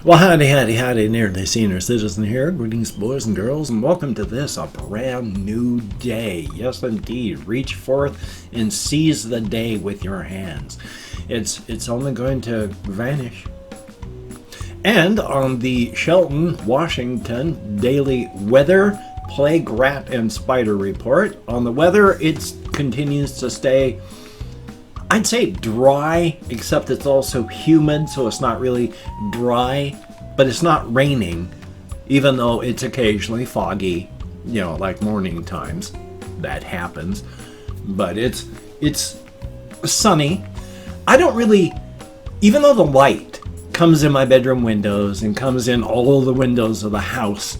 Well, howdy, nearly senior citizen here. Greetings, boys and girls, and welcome to this, a brand new day. Yes, indeed. Reach forth and seize the day with your hands. It's only going to vanish. And on the Shelton, Washington daily weather, plague, rat, and spider report, on the weather, it continues to stay, I'd say dry, except it's also humid, so it's not really dry, but it's not raining, even though it's occasionally foggy, like morning times. That happens. But it's sunny. I don't really, even though the light comes in my bedroom windows and comes in all the windows of the house,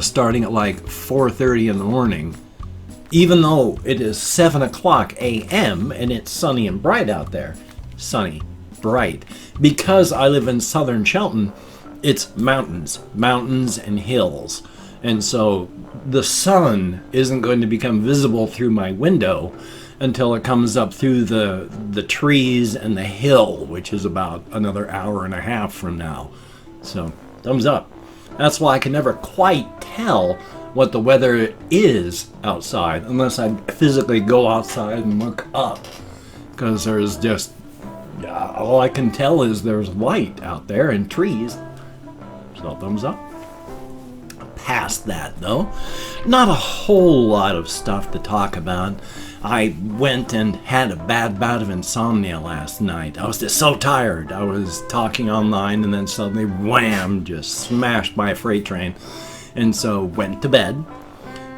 starting at like 4:30 in the morning, even though it is 7 o'clock a.m. and it's sunny and bright out there, sunny, bright, because I live in southern Shelton, it's mountains and hills. And so the sun isn't going to become visible through my window until it comes up through the trees and the hill, which is about another hour and a half from now. So, thumbs up. That's why I can never quite tell what the weather is outside unless I physically go outside and look up, because there's just all I can tell is there's light out there and trees. So thumbs up. Past that though, not a whole lot of stuff to talk about. I went and had a bad bout of insomnia last night. I was just so tired. I was talking online and then suddenly wham, just smashed by a freight train. And so went to bed,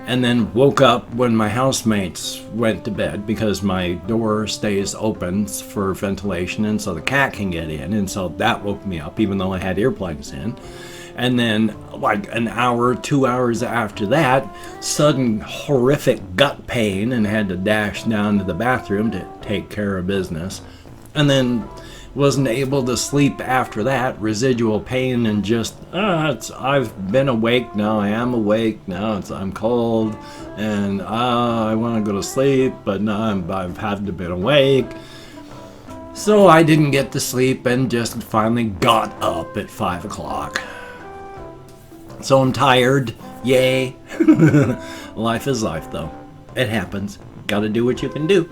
and then woke up when my housemates went to bed, because my door stays open for ventilation and so the cat can get in, and so that woke me up even though I had earplugs in. And then like an hour, 2 hours after that, sudden horrific gut pain and had to dash down to the bathroom to take care of business. And then wasn't able to sleep after that, residual pain, and just, I've been awake now, I am awake now, I'm cold, and I want to go to sleep, but now I've had to been awake. So I didn't get to sleep and just finally got up at 5 o'clock. So I'm tired, yay. Life is life though. It happens. Gotta do what you can do.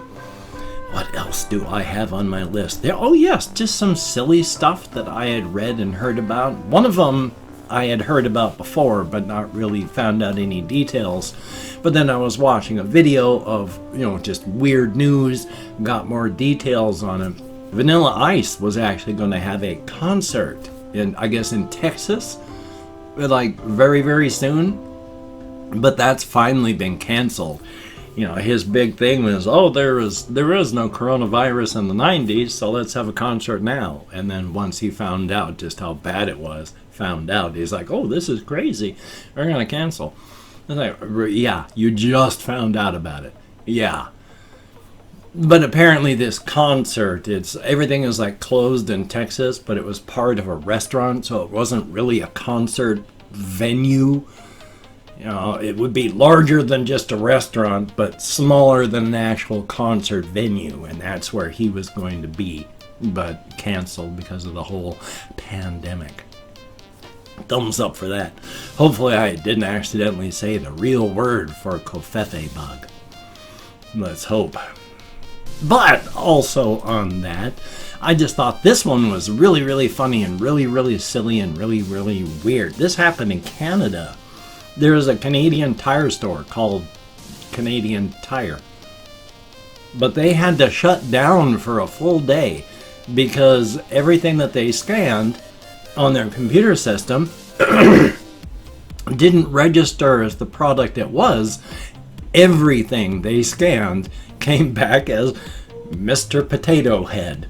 What else do I have on my list? Oh yes, just some silly stuff that I had read and heard about. One of them I had heard about before, but not really found out any details. But then I was watching a video of, just weird news, got more details on it. Vanilla Ice was actually going to have a concert in Texas, like very, very soon. But that's finally been canceled. His big thing was, there is no coronavirus in the 90s, so let's have a concert now. And then once he found out just how bad it was, he's like, this is crazy. We're going to cancel. I was like, yeah, you just found out about it. Yeah. But apparently this concert, everything is like closed in Texas, but it was part of a restaurant, so it wasn't really a concert venue. It would be larger than just a restaurant, but smaller than an actual concert venue, and that's where he was going to be, but canceled because of the whole pandemic. Thumbs up for that. Hopefully I didn't accidentally say the real word for covfefe bug. Let's hope. But also on that, I just thought this one was really, really funny and really, really silly and really, really weird. This happened in Canada. There is a Canadian tire store called Canadian Tire. But they had to shut down for a full day because everything that they scanned on their computer system didn't register as the product it was. Everything they scanned came back as Mr. Potato Head.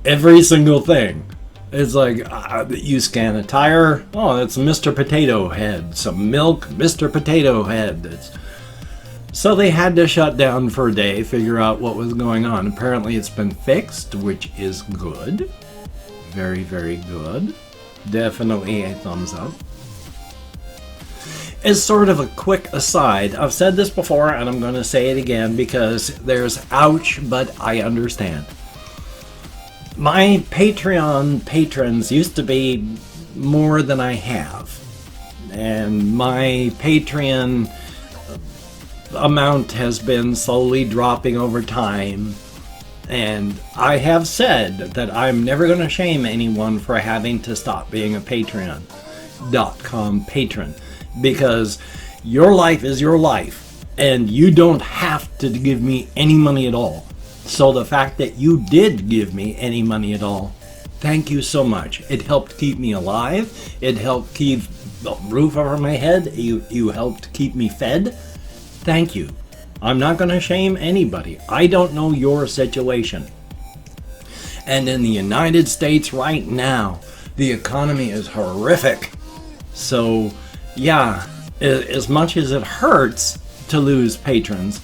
Every single thing. It's like, you scan a tire, that's Mr. Potato Head. Some milk, Mr. Potato Head. So they had to shut down for a day, figure out what was going on. Apparently it's been fixed, which is good. Very, very good. Definitely a thumbs up. As sort of a quick aside, I've said this before and I'm going to say it again because there's ouch, but I understand. My Patreon patrons used to be more than I have. And my Patreon amount has been slowly dropping over time. And I have said that I'm never going to shame anyone for having to stop being a Patreon.com patron. Because your life is your life. And you don't have to give me any money at all. So the fact that you did give me any money at all, thank you so much. It helped keep me alive. It helped keep a roof over my head. You helped keep me fed. Thank you. I'm not going to shame anybody. I don't know your situation. And in the United States right now, the economy is horrific. So, yeah, as much as it hurts to lose patrons,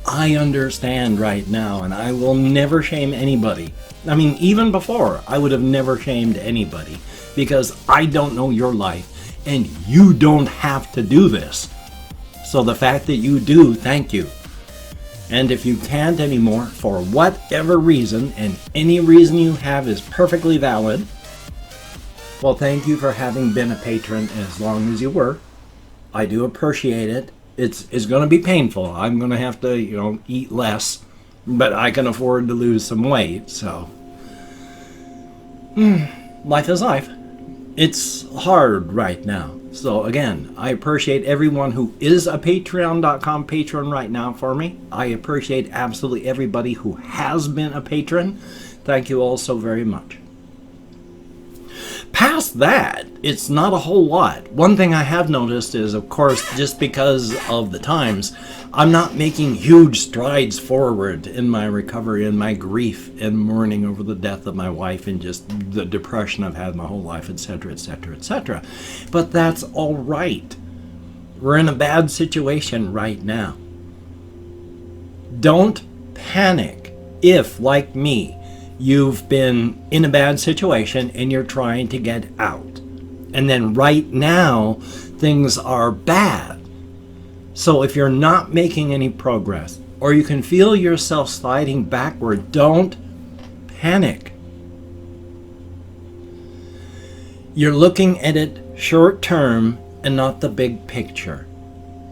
I understand right now, and I will never shame anybody. I mean, even before, I would have never shamed anybody, because I don't know your life, and you don't have to do this. So the fact that you do, thank you. And if you can't anymore, for whatever reason, and any reason you have is perfectly valid, well, thank you for having been a patron as long as you were. I do appreciate it. It's going to be painful. I'm going to have to, eat less, but I can afford to lose some weight, so. Life is life. It's hard right now. So again, I appreciate everyone who is a Patreon.com patron right now for me. I appreciate absolutely everybody who has been a patron. Thank you all so very much. Past that, it's not a whole lot. One thing I have noticed is, of course, just because of the times, I'm not making huge strides forward in my recovery and my grief and mourning over the death of my wife and just the depression I've had my whole life, etc., etc., etc. But that's all right. We're in a bad situation right now. Don't panic if, like me, you've been in a bad situation and you're trying to get out. And then right now, things are bad. So if you're not making any progress, or you can feel yourself sliding backward, don't panic. You're looking at it short term and not the big picture.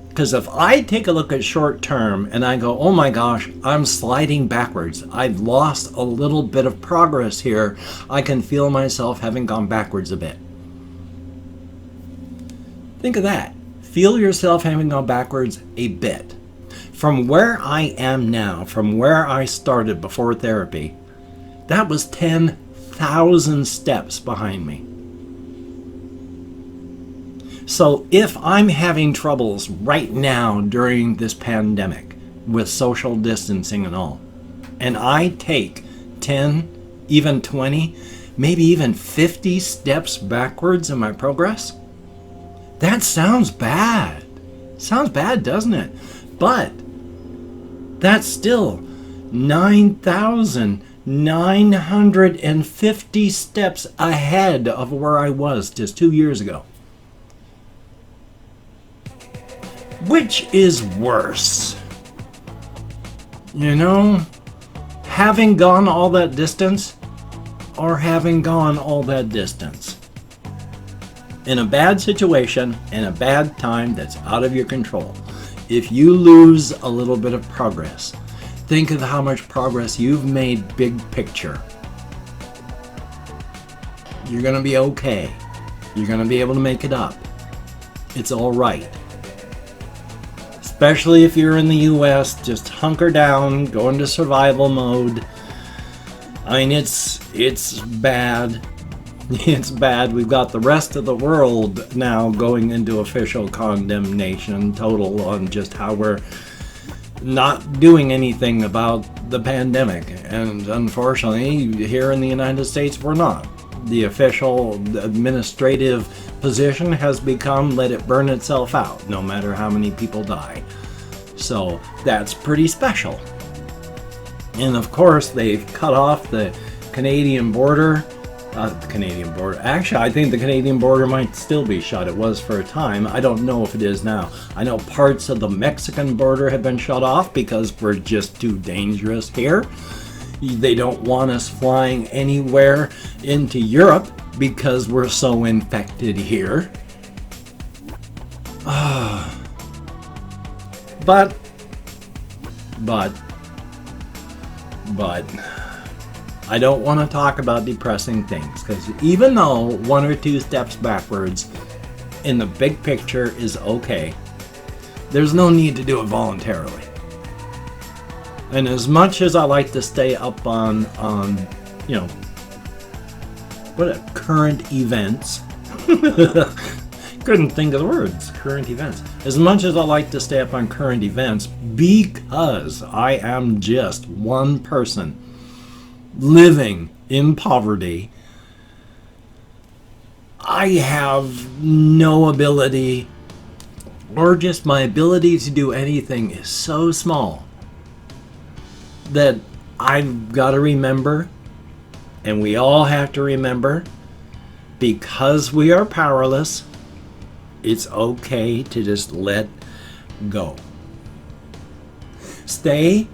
Because if I take a look at short term and I go, oh my gosh, I'm sliding backwards. I've lost a little bit of progress here. I can feel myself having gone backwards a bit. Think of that. Feel yourself having gone backwards a bit. From where I am now, from where I started before therapy, that was 10,000 steps behind me. So if I'm having troubles right now during this pandemic with social distancing and all, and I take 10, even 20, maybe even 50 steps backwards in my progress, that sounds bad. Sounds bad, doesn't it? But that's still 9,950 steps ahead of where I was just 2 years ago. Which is worse? Having gone all that distance or having gone all that distance? In a bad situation, in a bad time that's out of your control, if you lose a little bit of progress, think of how much progress you've made big picture. You're going to be okay. You're going to be able to make it up. It's all right. Especially if you're in the US, just hunker down, go into survival mode. I mean, it's bad. It's bad. We've got the rest of the world now going into official condemnation total on just how we're not doing anything about the pandemic. And unfortunately, here in the United States, we're not. The official administrative position has become let it burn itself out, no matter how many people die. So that's pretty special. And of course, they've cut off the Canadian border. Actually, I think the Canadian border might still be shut. It was for a time. I don't know if it is now. I know parts of the Mexican border have been shut off because we're just too dangerous here. They don't want us flying anywhere into Europe because we're so infected here. But I don't want to talk about depressing things, because even though 1 or 2 steps backwards in the big picture is okay, there's no need to do it voluntarily. And as much as I like to stay up on current events, couldn't think of the words, current events. As much as I like to stay up on current events, because I am just one person living in poverty, I have no ability, or just my ability to do anything is so small that I've got to remember, and we all have to remember, because we are powerless, it's okay to just let go. Stay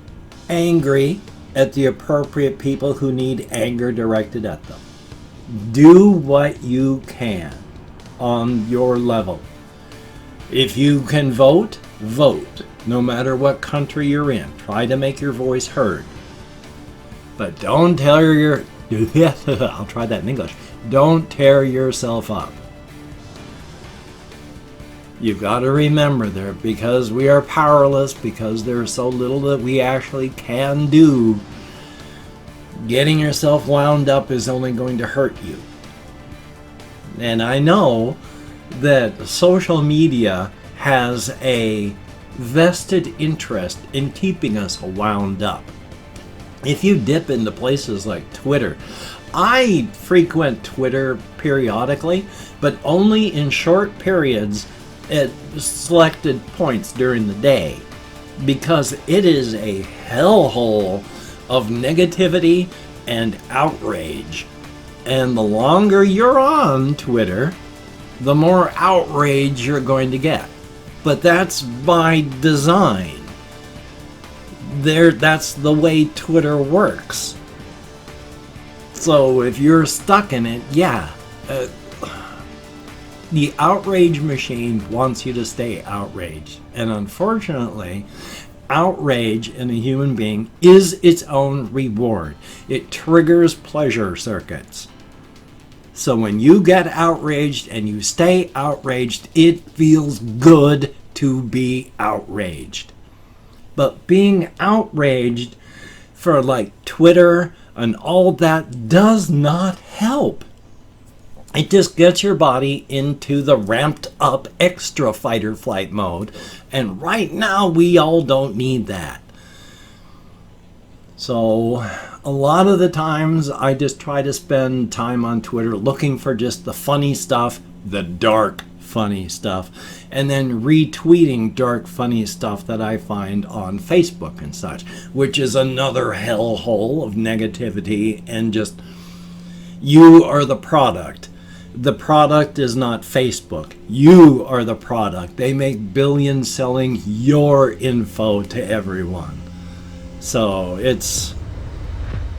angry at the appropriate people who need anger directed at them. Do what you can on your level. If you can vote, vote. No matter what country you're in. Try to make your voice heard. But don't tear your... I'll try that in English. Don't tear yourself up. You've got to remember that because we are powerless, because there's so little that we actually can do, getting yourself wound up is only going to hurt you. And I know that social media has a vested interest in keeping us wound up. If you dip into places like Twitter, I frequent Twitter periodically, but only in short periods at selected points during the day, because it is a hellhole of negativity and outrage. And the longer you're on Twitter, the more outrage you're going to get. But that's by design. That's the way Twitter works. So if you're stuck in it, the outrage machine wants you to stay outraged. And unfortunately, outrage in a human being is its own reward. It triggers pleasure circuits. So when you get outraged and you stay outraged, it feels good to be outraged. But being outraged for like Twitter and all that does not help. It just gets your body into the ramped up extra fight or flight mode. And right now we all don't need that. So a lot of the times I just try to spend time on Twitter looking for just the funny stuff, the dark funny stuff, and then retweeting dark funny stuff that I find on Facebook and such, which is another hellhole of negativity and just, you are the product. The product is not Facebook. You are the product. They make billions selling your info to everyone. So it's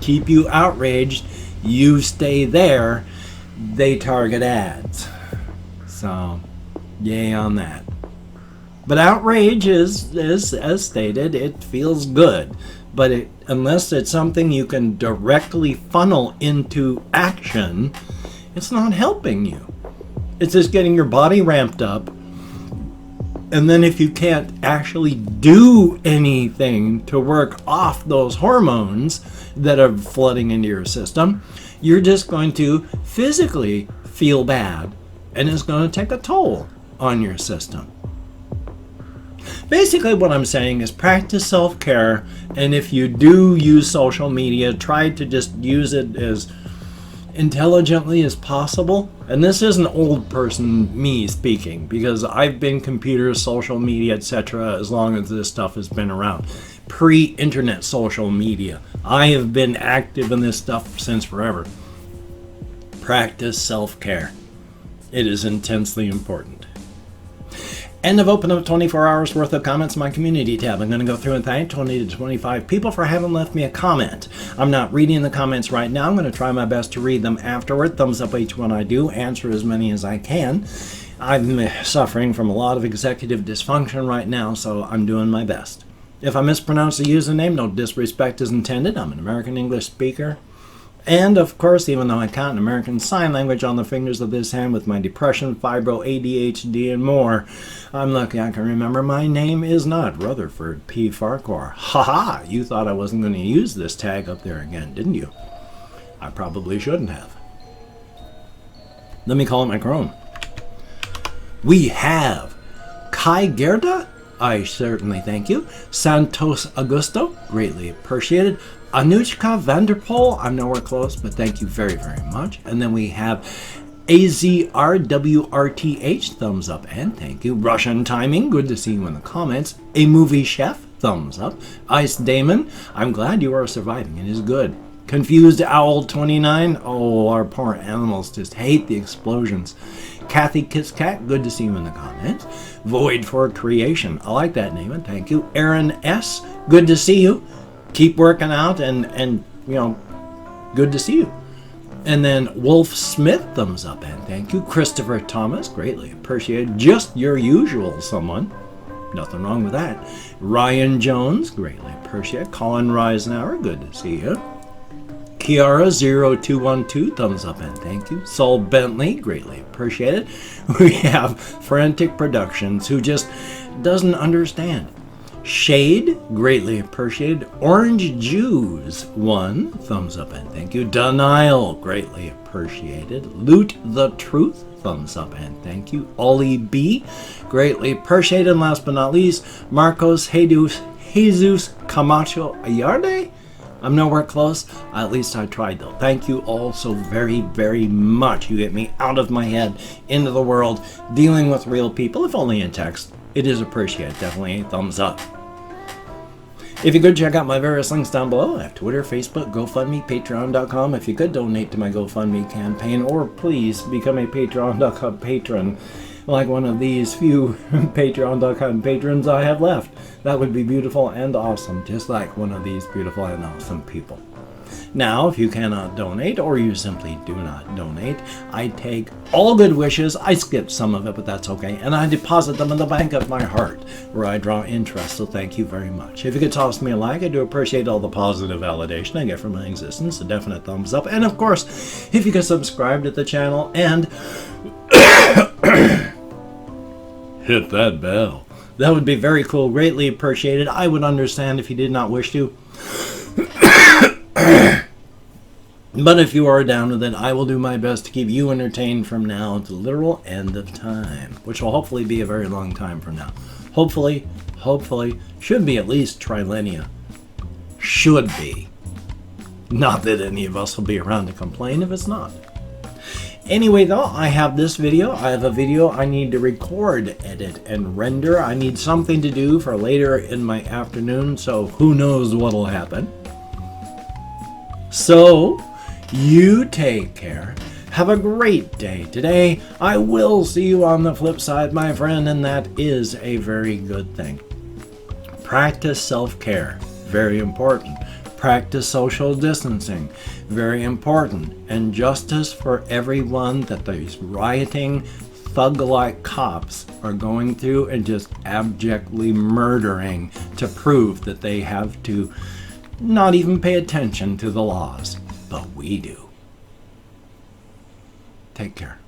keep you outraged. You stay there. They target ads. So yay on that. But outrage is as stated, it feels good. But unless it's something you can directly funnel into action, it's not helping you. It's just getting your body ramped up. And then if you can't actually do anything to work off those hormones that are flooding into your system, you're just going to physically feel bad, and it's going to take a toll on your system. Basically what I'm saying is practice self-care, and if you do use social media, try to just use it as intelligently as possible. And this isn't old person me speaking, because I've been computers, social media, etc. as long as this stuff has been around. Pre-internet social media. I have been active in this stuff since forever. Practice self-care. It is intensely important. And I've opened up 24 hours worth of comments in my community tab. I'm going to go through and thank 20 to 25 people for having left me a comment. I'm not reading the comments right now. I'm going to try my best to read them afterward. Thumbs up each one I do. Answer as many as I can. I'm suffering from a lot of executive dysfunction right now, so I'm doing my best. If I mispronounce the username, no disrespect is intended. I'm an American English speaker. And, of course, even though I count American Sign Language on the fingers of this hand with my depression, fibro, ADHD, and more, I'm lucky I can remember my name is not Rutherford P. Farquhar. Ha-ha! You thought I wasn't going to use this tag up there again, didn't you? I probably shouldn't have. Let me call it my Chrome. We have Kai Gerda. I certainly thank you. Santos Augusto, greatly appreciated. Anushka Vanderpool, I'm nowhere close, but thank you very, very much. And then we have AZRWRTH, thumbs up and thank you. Russian Timing, good to see you in the comments. A Movie Chef, thumbs up. Ice Damon, I'm glad you are surviving, it is good. Confused Owl 29, oh, our poor animals just hate the explosions. Kathy Kiss Cat, good to see you in the comments. Void for Creation, I like that name, and thank you. Aaron S, good to see you. Keep working out and you know, good to see you. And then Wolf Smith, thumbs up and thank you. Christopher Thomas, greatly appreciated. Just your usual someone, nothing wrong with that. Ryan Jones, greatly appreciated. Colin Reisenauer, good to see you. Kiara0212, thumbs up and thank you. Saul Bentley, greatly appreciated. We have Frantic Productions, who just doesn't understand. Shade, greatly appreciated. Orange Jews, 1, thumbs up and thank you. Denial, greatly appreciated. Loot the Truth, thumbs up and thank you. Ollie B, greatly appreciated. And last but not least, Marcos Jesus Camacho Ayarde. I'm nowhere close. At least I tried though. Thank you all so very, very much. You get me out of my head, into the world, dealing with real people, if only in text. It is appreciated. Definitely a thumbs up. If you could check out my various links down below, I have Twitter, Facebook, GoFundMe, Patreon.com. If you could donate to my GoFundMe campaign, or please become a Patreon.com patron, like one of these few Patreon.com patrons I have left. That would be beautiful and awesome, just like one of these beautiful and awesome people. Now, if you cannot donate, or you simply do not donate, I take all good wishes, I skip some of it, but that's okay, and I deposit them in the bank of my heart, where I draw interest, so thank you very much. If you could toss me a like, I do appreciate all the positive validation I get from my existence, a definite thumbs up, and of course, if you could subscribe to the channel, and hit that bell. That would be very cool, greatly appreciated. I would understand if you did not wish to. But if you are down with it, I will do my best to keep you entertained from now to the literal end of time, which will hopefully be a very long time from now. Hopefully, should be at least trillennia. Should be. Not that any of us will be around to complain if it's not. Anyway though, I have this video. I have a video I need to record, edit, and render. I need something to do for later in my afternoon, so who knows what'll happen. So, you take care. Have a great day today. I will see you on the flip side, my friend, and that is a very good thing. Practice self-care. Very important. Practice social distancing. Very important. And justice for everyone that these rioting, thug-like cops are going through and just abjectly murdering to prove that they have to not even pay attention to the laws. But we do. Take care.